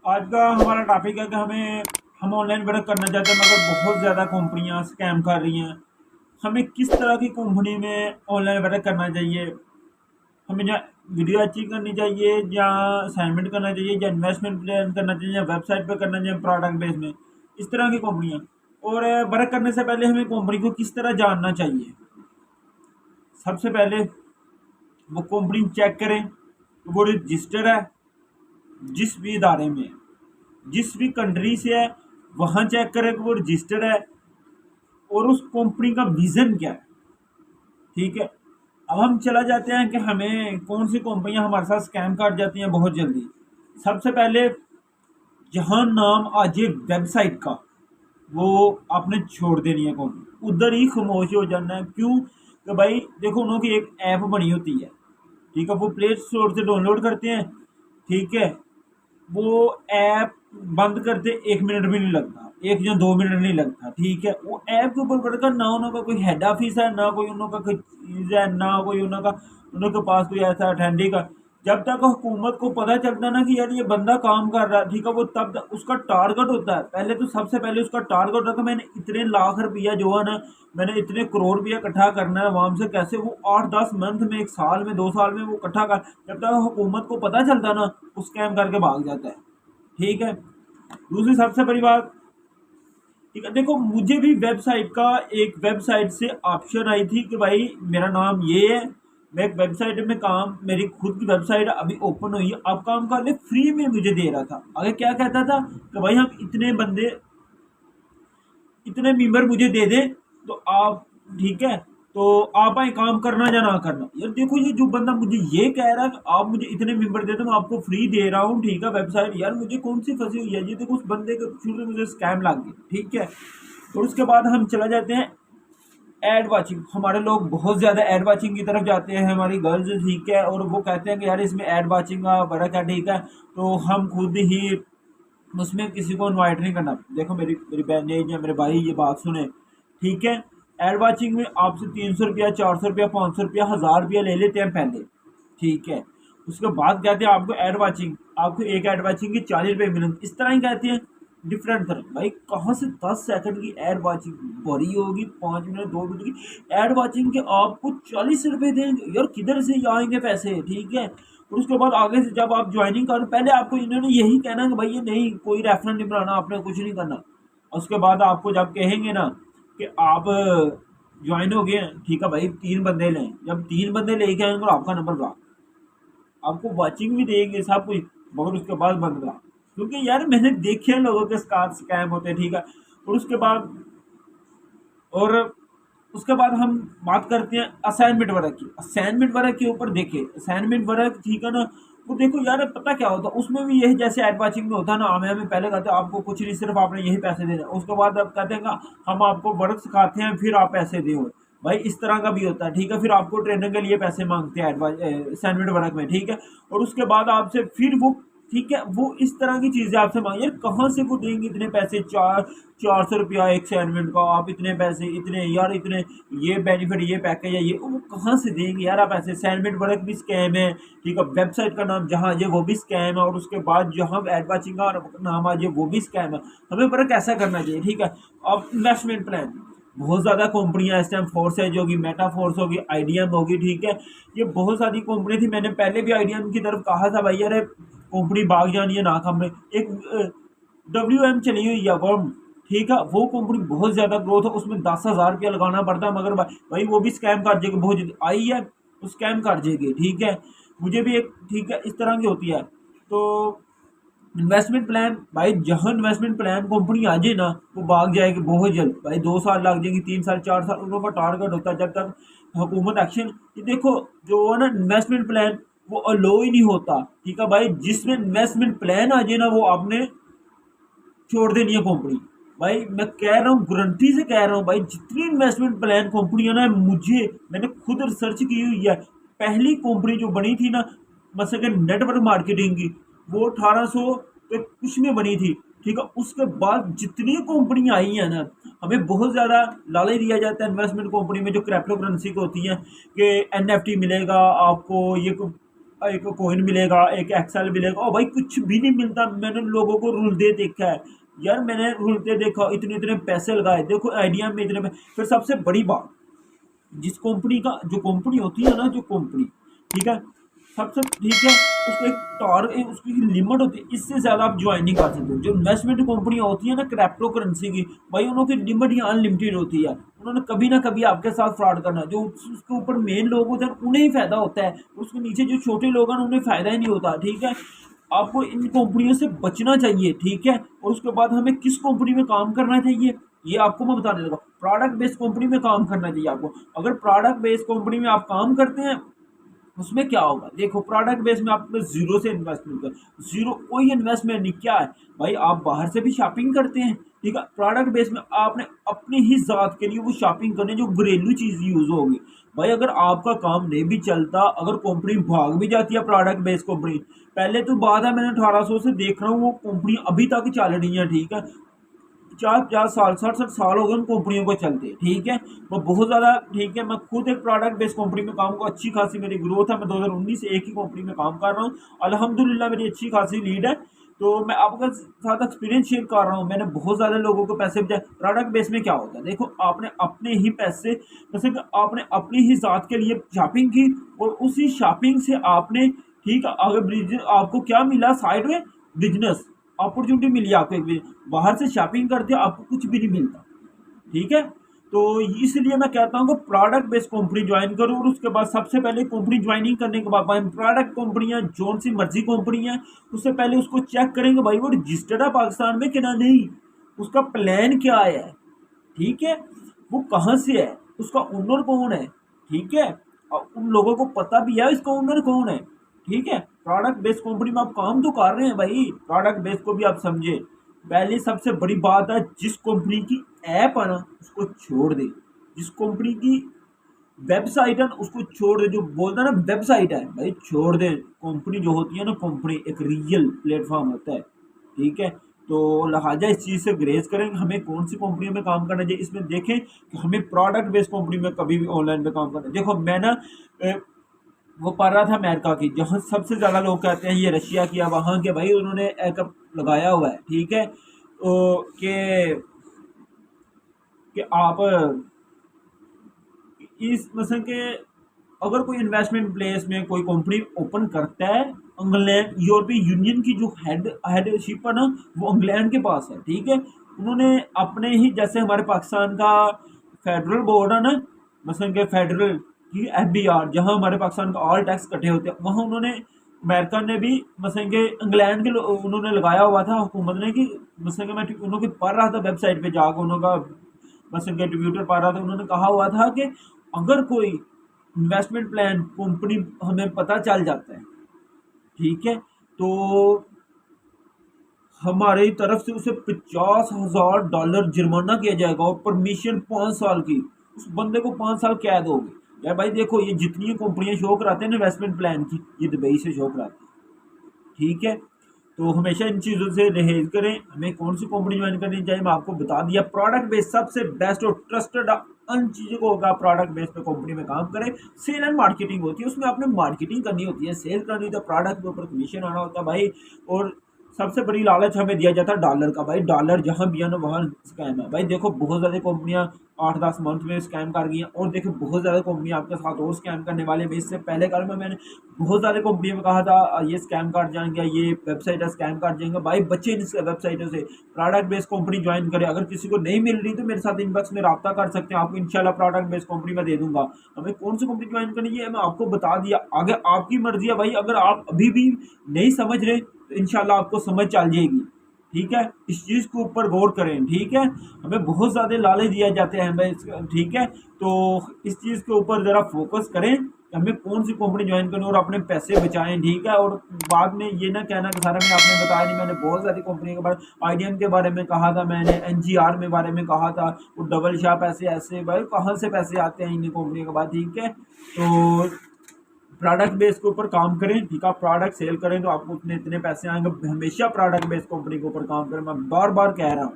आज का हमारा टॉपिक है कि हम ऑनलाइन वर्क करना चाहते हैं मगर बहुत ज़्यादा कंपनियां स्कैम कर रही हैं। हमें किस तरह की कंपनी में ऑनलाइन वर्क करना चाहिए? हमें या वीडियो एचिंग करनी चाहिए, या असाइनमेंट करना चाहिए, या इन्वेस्टमेंट प्लान करना चाहिए, या वेबसाइट पे करना चाहिए प्रोडक्ट बेस में। इस तरह की कंपनियां। और वर्क करने से पहले हमें कंपनी को किस तरह जानना चाहिए? सबसे पहले वो कंपनी चेक करें कि वो रजिस्टर है जिस भी इदारे में, जिस भी कंट्री से है, वहाँ चेक करें कि वो रजिस्टर है और उस कंपनी का विजन क्या है। ठीक है। अब हम चला जाते हैं कि हमें कौन सी कंपनियां हमारे साथ स्कैम कर जाती हैं बहुत जल्दी। सबसे पहले, जहाँ नाम आ जाए वेबसाइट का, वो आपने छोड़ देनी है कंपनी, उधर ही खामोश हो जाना है। क्यों? कि भाई देखो, उन्होंने एक ऐप बनी होती है। ठीक है, वो प्ले स्टोर से डाउनलोड करते हैं। ठीक है, वो ऐप बंद करते 1 मिनट भी नहीं लगता, 1 या 2 मिनट नहीं लगता। ठीक है, वो ऐप के ऊपर पड़कर ना उनका कोई हेड ऑफिस है, ना कोई उनका कोई चीज़ है, ना कोई उनके पास कोई ऐसा अथेंटिक है। जब तक हुकूमत को पता चलता है ना कि यार ये बंदा काम कर रहा है, ठीक है, वो तब तक उसका टारगेट होता है। पहले तो सबसे पहले उसका टारगेट होता है कि मैंने इतने लाख रुपया जो है ना, मैंने इतने करोड़ रुपया इकट्ठा करना है वहां से। कैसे? वो 8-10 मंथ में, 1 साल में, 2 साल में वो इकट्ठा कर, जब तक हुकूमत को पता चलता है ना, वो स्कैम करके भाग जाता है। ठीक है। दूसरी सबसे बड़ी बात, ठीक है, देखो, मुझे भी वेबसाइट का, एक वेबसाइट से ऑप्शन आई थी कि भाई मेरा नाम ये है, मैं एक वेबसाइट में काम, मेरी खुद की वेबसाइट अभी ओपन हुई है, आप काम कर ले, फ्री में मुझे दे रहा था। आगे क्या कहता था कि भाई हम इतने बंदे, इतने मेंबर मुझे दे दे तो आप, ठीक है, तो आप आए काम करना या ना करना। यार देखो, ये जो बंदा मुझे ये कह रहा है कि आप मुझे इतने मेंबर दे दो, मैं आपको फ्री दे रहा हूँ, ठीक है, वेबसाइट, यार मुझे कौन सी फंसी हुई है ये? देखो, उस बंदे के शुरू से मुझे स्कैम लग गया। ठीक है। और उसके बाद हम चला जाते हैं एड वाचिंग। हमारे लोग बहुत ज़्यादा एड वाचिंग की तरफ जाते हैं, हमारी गर्ल्स, ठीक है, और वो कहते हैं कि यार इसमें एड वाचिंग का बड़ा क्या, ठीक है, तो हम खुद ही उसमें किसी को इनवाइट नहीं करना। देखो, मेरी मेरी बहनें या मेरे भाई ये बात सुने। ठीक है, एड वाचिंग में आपसे 300 रुपया, 400 रुपया, 500 रुपया, 1000 रुपया ले लेते हैं पहले। ठीक है, उसके बाद कहते हैं आपको एड वाचिंग, आपको एक एड वाचिंग की 40 रुपये मिलेंगे, इस तरह ही कहते हैं। डिफरेंट तरह, भाई कहाँ से 10 सेकंड की एड वाचिंग बड़ी होगी, 5 मिनट, 2 मिनट की एड वाचिंग के आपको 40 रुपये देंगे? यार किधर से ये आएंगे पैसे? ठीक है। और उसके बाद आगे से जब आप ज्वाइनिंग करो, पहले आपको इन्होंने यही कहना कि भाई ये नहीं, कोई रेफरेंस नहीं बनाना, आपने कुछ नहीं करना। और उसके बाद आपको जब कहेंगे ना कि आप ज्वाइन हो गए, ठीक है भाई, 3 बंदे लें, जब 3 बंदे लेके आएंगे आपका नंबर ब्लॉक, आपको वाचिंग भी देंगे सब कुछ, मगर उसके बाद बंद ब्लॉक। क्योंकि यार मैंने देखे हैं लोगों के साथ स्कैम होते हैं। ठीक है। और उसके बाद, और उसके बाद हम बात करते हैं असाइनमेंट वर्क की। असाइनमेंट वर्क के ऊपर देखिए, असाइनमेंट वर्क, ठीक है ना, वो देखो यार, पता क्या होता है उसमें भी यही, जैसे एड वाचिंग में होता है ना, हमें पहले कहते हैं आपको कुछ नहीं, सिर्फ आपने यही पैसे देना। उसके बाद अब कहते हैं हम आपको वर्क सिखाते हैं, फिर आप पैसे दो। भाई इस तरह का भी होता है। ठीक है, फिर आपको ट्रेनिंग के लिए पैसे मांगते हैं असाइनमेंट वर्क में। ठीक है। और उसके बाद आपसे फिर वो, ठीक है, वो इस तरह की चीज़ें आपसे मांगे। यार कहाँ से वो देंगे इतने पैसे? 400 रुपया एक असाइनमेंट का, आप इतने पैसे, इतने यार, इतने ये बेनिफिट, ये पैकेज है, ये वो कहाँ से देंगे यार आप ऐसे? असाइनमेंट वर्क भी स्कैम है। ठीक है, वेबसाइट का नाम जहाँ आ जाए वो भी स्कैम है, और उसके बाद जहाँ एड वाचिंग का नाम आ जाए वो भी स्कैम है। हमें वर्क ऐसा करना चाहिए। ठीक है। अब इन्वेस्टमेंट प्लान, बहुत ज़्यादा कंपनियां इस टाइम, फोर्स है जो कि मेटा फोर्स होगी, आईडीएम होगी, ठीक है, ये बहुत सारी कंपनी थी। मैंने पहले भी आईडीएम की तरफ कहा था भाई यार कंपनी भाग जानी है नाकाम में। एक WM चली हुई है, वर्म, ठीक है, वो कंपनी बहुत ज़्यादा ग्रोथ है, उसमें 10,000 रुपया लगाना पड़ता है, मगर भाई वो भी स्कैम कर जाएगी, बहुत जल्दी आई है वो स्कैम कर जाएगी। ठीक है, मुझे भी एक, ठीक है, इस तरह की होती है। तो इन्वेस्टमेंट प्लान, भाई जहाँ इन्वेस्टमेंट प्लान कंपनी आ जाए ना, वो भाग जाएगी बहुत जल्द। भाई 2 साल लग जाएंगे, 3 साल, 4 साल, उन लोगों का टारगेट होता है, जब तक हुकूमत एक्शन। ये देखो, जो है ना इन्वेस्टमेंट प्लान, वो अलो ही नहीं होता। ठीक है भाई, जिसमें इन्वेस्टमेंट प्लान आ जाए ना, वो आपने छोड़ देनी है कंपनी। भाई मैं कह रहा हूँ, गारंटी से कह रहा हूँ भाई, जितनी इन्वेस्टमेंट प्लान कंपनी है ना, मैंने खुद रिसर्च की हुई है। पहली कंपनी जो बनी थी ना, मतलब कि नेटवर्क मार्केटिंग की, वो 1800 के कुछ में बनी थी। ठीक है, उसके बाद जितनी कंपनी आई है ना, हमें बहुत ज़्यादा लालच दिया जाता है इन्वेस्टमेंट कंपनी में, जो क्रिप्टो करेंसी को होती है कि NFT मिलेगा आपको, ये एक कोइन मिलेगा, एक एक्सेल मिलेगा, और भाई कुछ भी नहीं मिलता। मैंने लोगों को रुलते देखा है यार, मैंने रुलते देखा, इतने इतने पैसे लगाए, देखो आइडिया में इतने फिर सबसे बड़ी बात, जिस कंपनी का जो कंपनी होती है ना, जो कंपनी, ठीक है, सबसे ठीक है, उसको एक उसकी लिमिट होती है, इससे ज़्यादा आप ज्वाइन नहीं कर सकते। जो इन्वेस्टमेंट कंपनियां होती है ना क्रिप्टो करेंसी की, भाई उनकी लिमिट ही अनलिमिटेड होती है। उन्होंने कभी ना कभी आपके साथ फ्रॉड करना है। जो उसके ऊपर मेन लोग होते हैं उन्हें ही फायदा होता है, उसके नीचे जो छोटे लोग हैं उन्हें फायदा ही नहीं होता, ठीक है। आपको इन कंपनियों से बचना चाहिए, ठीक है। और उसके बाद हमें किस कंपनी में काम करना चाहिए, ये आपको मैं बताने लगा। प्रोडक्ट बेस्ड कंपनी में काम करना चाहिए आपको। अगर प्रोडक्ट बेस्ड कंपनी में आप काम करते हैं, उसमें क्या होगा, देखो प्रोडक्ट बेस में आप जीरो से इन्वेस्टमेंट कर, जीरो कोई इन्वेस्टमेंट नहीं, क्या है भाई, आप बाहर से भी शॉपिंग करते हैं, ठीक है। प्रोडक्ट बेस में आपने अपनी ही ज़ात के लिए वो शॉपिंग करने, जो घरेलू चीज़ यूज़ होगी। भाई अगर आपका काम नहीं भी चलता, अगर कंपनी भाग भी जाती है, प्रोडक्ट बेस कंपनी, पहले तो बात है, मैंने 1800 से देख रहा हूँ वो कंपनी अभी तक चल रही है, ठीक है। 50-50 साल, 60-60 साल हो गए उन कंपनियों को चलते, ठीक है। वो बहुत ज़्यादा, ठीक है। मैं खुद एक प्रोडक्ट बेस्ड कंपनी में काम को, अच्छी खासी मेरी ग्रोथ है। मैं 2019 से एक ही कंपनी में काम कर रहा हूँ, अल्हम्दुलिल्लाह मेरी अच्छी खासी लीड है। तो मैं आपके साथ एक्सपीरियंस शेयर कर रहा हूँ, मैंने बहुत ज़्यादा लोगों को पैसे बचाए। प्रोडक्ट बेस में क्या होता है, देखो आपने अपने ही पैसे, जैसे कि आपने अपनी ही ज़ात के लिए शॉपिंग की, और उसी शॉपिंग से आपने, ठीक है, अगर आपको क्या मिला साइड में, बिजनेस अपॉर्चुनिटी मिली आपको। एक बाहर से शॉपिंग करते हो आपको कुछ भी नहीं मिलता, ठीक है। तो इसलिए मैं कहता हूँ कि प्रोडक्ट बेस्ड कंपनी ज्वाइन करो। और उसके बाद सबसे पहले कंपनी ज्वाइनिंग करने के बाद, भाई प्रोडक्ट कंपनियां जोन सी मर्जी कंपनी है, उससे पहले उसको चेक करेंगे भाई वो रजिस्टर्ड है पाकिस्तान में कि ना, नहीं, उसका प्लान क्या है, ठीक है, वो कहाँ से है, उसका ओनर कौन है, ठीक है। और उन लोगों को पता भी है इसका ओनर कौन है, ठीक है। प्रोडक्ट बेस्ड कंपनी में आप काम तो कर रहे हैं भाई, प्रोडक्ट बेस्ड को भी आप समझे। पहली सबसे बड़ी बात है, जिस कंपनी की ऐप है ना उसको छोड़ दे, जिस कंपनी की वेबसाइट है ना उसको छोड़ दे। जो बोलता है ना वेबसाइट है भाई, छोड़ दे। कंपनी जो होती है ना, कंपनी एक रियल प्लेटफॉर्म होता है, ठीक है। तो लिहाजा इस चीज़ से ग्रेज करें हमें कौन सी कंपनी में काम करना चाहिए। इसमें देखें कि हमें प्रोडक्ट बेस्ड कंपनी में कभी भी ऑनलाइन में काम करना है। देखो मैं ना वो पढ़ रहा था अमेरिका की, जहाँ सबसे ज़्यादा लोग कहते हैं ये रशिया की है, वहाँ के भाई उन्होंने एक लगाया हुआ है, ठीक है। तो कि आप इस मतलब के, अगर कोई इन्वेस्टमेंट प्लेस में कोई कंपनी ओपन करता है, इंग्लैंड यूरोपीय यूनियन की जो हेडशिप है ना, वो इंग्लैंड के पास है, ठीक है। उन्होंने अपने ही, जैसे हमारे पाकिस्तान का फेडरल बोर्ड है ना, मसलन के फेडरल की FBR, जहाँ हमारे पाकिस्तान का ऑल टैक्स कटे होते हैं, वहाँ उन्होंने, अमेरिका ने भी मसलन के इंग्लैंड के उन्होंने लगाया हुआ था हुकूमत ने, कि मसलन के मैं उन्होंने पढ़ रहा था वेबसाइट पे जाकर, उन्होंने मसलन के ट्विटर पढ़ रहा था, उन्होंने कहा हुआ था कि अगर कोई इन्वेस्टमेंट प्लान कंपनी हमें पता चल जाता है, ठीक है, तो हमारी तरफ से उसे $50,000 जुर्माना किया जाएगा, और परमिशन 5 साल की, उस बंदे को 5 साल कैद होगी। यार भाई देखो, ये जितनी कंपनियां शो कराते हैं इन्वेस्टमेंट प्लान की, ये दुबई से शो कराते हैं, ठीक है। तो हमेशा इन चीज़ों से रहेज करें। हमें कौन सी कंपनी ज्वाइन करनी चाहिए मैं आपको बता दिया। प्रोडक्ट बेस्ड सबसे बेस्ट और ट्रस्टेड अन चीज़ों को होगा, प्रोडक्ट बेस्ड पे कंपनी में काम करें। सेल एंड मार्केटिंग होती है, उसमें आपने मार्केटिंग करनी होती है, सेल करनी, तो प्रोडक्ट के ऊपर कमीशन आना होता है भाई। और सबसे बड़ी लालच हमें दिया जाता है डॉलर का, भाई डॉलर जहाँ भी है ना वहाँ स्कैम है। भाई देखो बहुत ज़्यादा कंपनियाँ 8-10 मंथ में स्कैम कर गई हैं, और देखो बहुत ज़्यादा कंपनियाँ आपके साथ और स्कैम करने वाले हैं। इससे पहले कल में मैंने बहुत सारे कंपनियों में कहा था ये स्कैम कर जाएंगे, ये वेबसाइट स्कैम कर जाएंगे। भाई बच्चे इन वेबसाइटों से, प्रोडक्ट बेस्ड कंपनी ज्वाइन करें। अगर किसी को नहीं मिल रही तो मेरे साथ इनबॉक्स में रब्ता कर सकते हैं, आपको इंशाल्लाह प्रोडक्ट बेस्ड कंपनी में दे दूंगा। हमें कौन सी कंपनी ज्वाइन करनी है मैं आपको बता दिया, आगे आपकी मर्जी है भाई। अगर आप अभी भी नहीं समझ रहे तो इंशाल्लाह आपको समझ चल जाएगी, ठीक है। इस चीज़ के ऊपर गौर करें, ठीक है। हमें बहुत ज़्यादा लालच दिया जाते हैं हमें, ठीक है। तो इस चीज़ के ऊपर ज़रा फोकस करें कि हमें कौन सी कंपनी ज्वाइन करनी और अपने पैसे बचाएं, ठीक है। और बाद में ये ना कहना कि सारा मैं आपने बताया नहीं, मैंने बहुत सारी कंपनी के बारे, IDM के बारे में कहा था मैंने, NGR में बारे में कहा था, वो डबल शॉप ऐसे ऐसे, भाई कहाँ से पैसे आते हैं इन कंपनी के बाद, ठीक है। तो प्रोडक्ट बेस के ऊपर काम करें, ठीक है। प्रोडक्ट सेल करें तो आपको उतने इतने पैसे आएंगे। हमेशा प्रोडक्ट बेस कंपनी के ऊपर काम करें, मैं बार बार कह रहा हूँ,